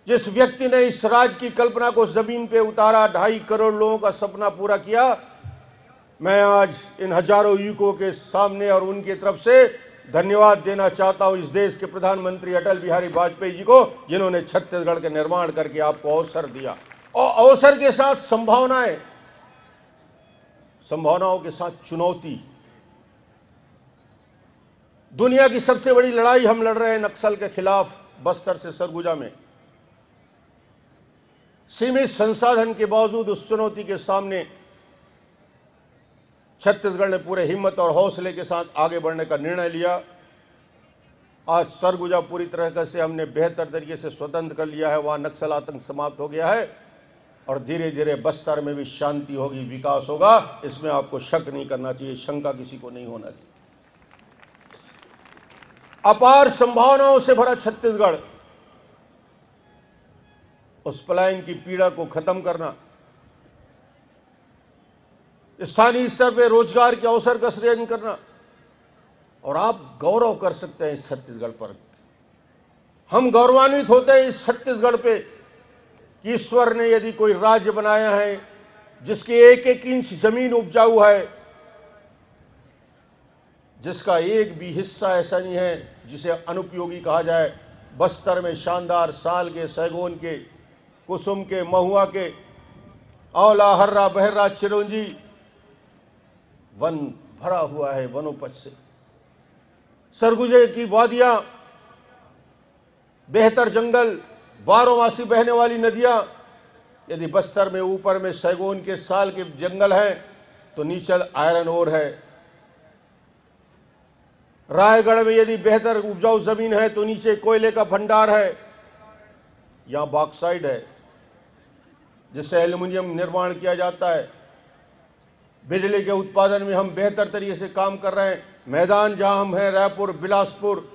जिस व्यक्ति ने इस राज्य की कल्पना को जमीन पे उतारा, 2.5 करोड़ लोगों का सपना पूरा किया, मैं आज इन हजारों युवकों के सामने और उनकी तरफ से धन्यवाद देना चाहता हूं इस देश के प्रधानमंत्री अटल बिहारी वाजपेयी जी को, जिन्होंने छत्तीसगढ़ के निर्माण करके आपको अवसर दिया। और अवसर के साथ संभावनाएं, संभावनाओं के साथ चुनौती। दुनिया की सबसे बड़ी लड़ाई हम लड़ रहे हैं नक्सल के खिलाफ, बस्तर से सरगुजा में। सीमित संसाधन के बावजूद उस चुनौती के सामने छत्तीसगढ़ ने पूरे हिम्मत और हौसले के साथ आगे बढ़ने का निर्णय लिया। आज सरगुजा पूरी तरह से हमने बेहतर तरीके से स्वतंत्र कर लिया है, वहां नक्सल आतंक समाप्त हो गया है और धीरे धीरे बस्तर में भी शांति होगी, विकास होगा। इसमें आपको शक नहीं करना चाहिए, शंका किसी को नहीं होना चाहिए। अपार संभावनाओं से भरा छत्तीसगढ़, उस पलायन की पीड़ा को खत्म करना, स्थानीय स्तर पर रोजगार के अवसर का सृजन करना, और आप गौरव कर सकते हैं इस छत्तीसगढ़ पर। हम गौरवान्वित होते हैं इस छत्तीसगढ़ पे कि ईश्वर ने यदि कोई राज्य बनाया है जिसकी एक एक इंच जमीन उपजाऊ है, जिसका एक भी हिस्सा ऐसा नहीं है जिसे अनुपयोगी कहा जाए। बस्तर में शानदार साल के, सैगोन के, कुसुम के, महुआ के, आंवला, हर्रा, बहर्रा, चिरौंजी, वन भरा हुआ है वनोपज से। सरगुजे की वादियां, बेहतर जंगल, 12 मासी बहने वाली नदियां। यदि बस्तर में ऊपर में सैगोन के साल के जंगल हैं तो नीचे आयरन ओर है। रायगढ़ में यदि बेहतर उपजाऊ जमीन है तो नीचे कोयले का भंडार है। यहां बॉक्साइड है जिससे एल्यूमिनियम निर्माण किया जाता है। बिजली के उत्पादन में हम बेहतर तरीके से काम कर रहे हैं। मैदान जहां हम हैं, रायपुर, बिलासपुर,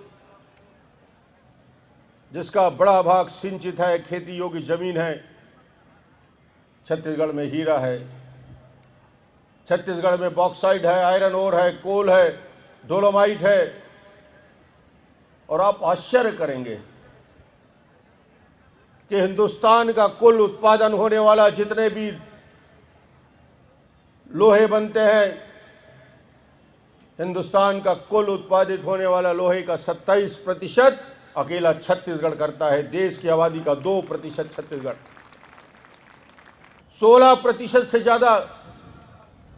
जिसका बड़ा भाग सिंचित है, खेती योग्य जमीन है। छत्तीसगढ़ में हीरा है, छत्तीसगढ़ में बॉक्साइड है, आयरन ओर है, कोल है, डोलोमाइट है। और आप आश्चर्य करेंगे कि हिंदुस्तान का कुल उत्पादन होने वाला जितने भी लोहे बनते हैं, हिंदुस्तान का कुल उत्पादित होने वाला लोहे का 27% अकेला छत्तीसगढ़ करता है। देश की आबादी का 2% छत्तीसगढ़। 16% से ज्यादा,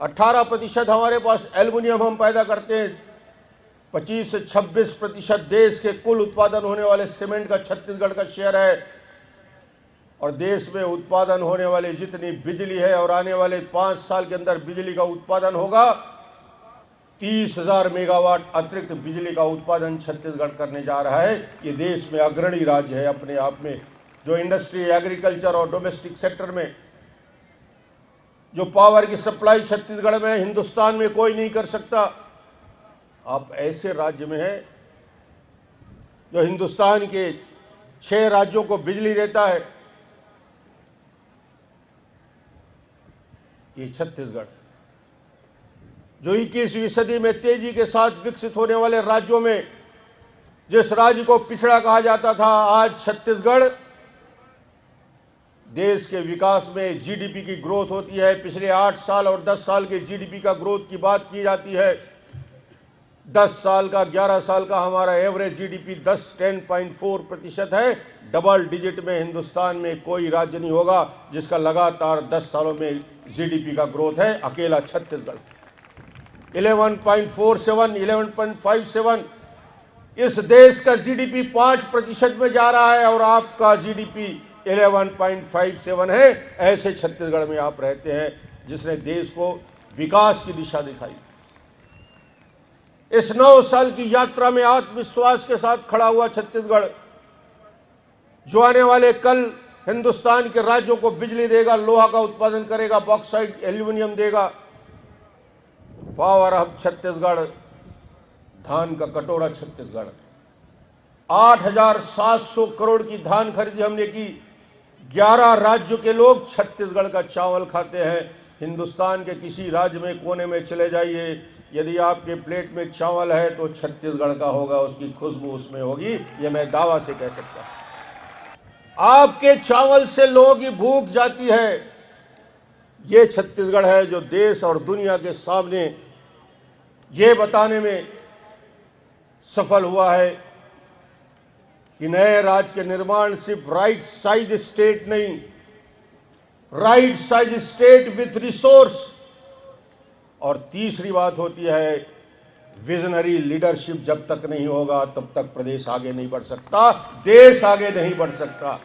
18% हमारे पास एल्युमिनियम हम पैदा करते हैं। 25 से 26% देश के कुल उत्पादन होने वाले सीमेंट का छत्तीसगढ़ का शेयर है। और देश में उत्पादन होने वाली जितनी बिजली है, और आने वाले 5 साल के अंदर बिजली का उत्पादन होगा, 30,000 मेगावाट अतिरिक्त बिजली का उत्पादन छत्तीसगढ़ करने जा रहा है। ये देश में अग्रणी राज्य है अपने आप में। जो इंडस्ट्री, एग्रीकल्चर और डोमेस्टिक सेक्टर में जो पावर की सप्लाई छत्तीसगढ़ में, हिंदुस्तान में कोई नहीं कर सकता। आप ऐसे राज्य में हैं जो हिंदुस्तान के 6 राज्यों को बिजली देता है, ये छत्तीसगढ़। जो 21वीं सदी में तेजी के साथ विकसित होने वाले राज्यों में जिस राज्य को पिछड़ा कहा जाता था, आज छत्तीसगढ़ देश के विकास में जीडीपी की ग्रोथ होती है। पिछले 8 साल और 10 साल के जीडीपी का ग्रोथ की बात की जाती है। 10 साल का, 11 साल का हमारा एवरेज जीडीपी 10.4% है। डबल डिजिट में हिंदुस्तान में कोई राज्य नहीं होगा जिसका लगातार 10 सालों में जीडीपी का ग्रोथ है, अकेला छत्तीसगढ़। 11.47, 11.57। इस देश का जीडीपी 5% में जा रहा है और आपका जीडीपी 11.57 है। ऐसे छत्तीसगढ़ में आप रहते हैं जिसने देश को विकास की दिशा दिखाई। इस 9 साल की यात्रा में आत्मविश्वास के साथ खड़ा हुआ छत्तीसगढ़, जो आने वाले कल हिंदुस्तान के राज्यों को बिजली देगा, लोहा का उत्पादन करेगा, बॉक्साइड, एल्यूमिनियम देगा। पावर हब छत्तीसगढ़, धान का कटोरा छत्तीसगढ़। 8,700 करोड़ की धान खरीदी हमने की। 11 राज्यों के लोग छत्तीसगढ़ का चावल खाते हैं। हिंदुस्तान के किसी राज्य में कोने में चले जाइए, यदि आपके प्लेट में चावल है तो छत्तीसगढ़ का होगा, उसकी खुशबू उसमें होगी। यह मैं दावा से कह सकता हूं। आपके चावल से लोगों की भूख जाती है। ये छत्तीसगढ़ है जो देश और दुनिया के सामने ये बताने में सफल हुआ है कि नए राज्य के निर्माण सिर्फ राइट साइज स्टेट नहीं, right size state with resource, और तीसरी बात होती है विजनरी लीडरशिप। जब तक नहीं होगा तब तक प्रदेश आगे नहीं बढ़ सकता, देश आगे नहीं बढ़ सकता।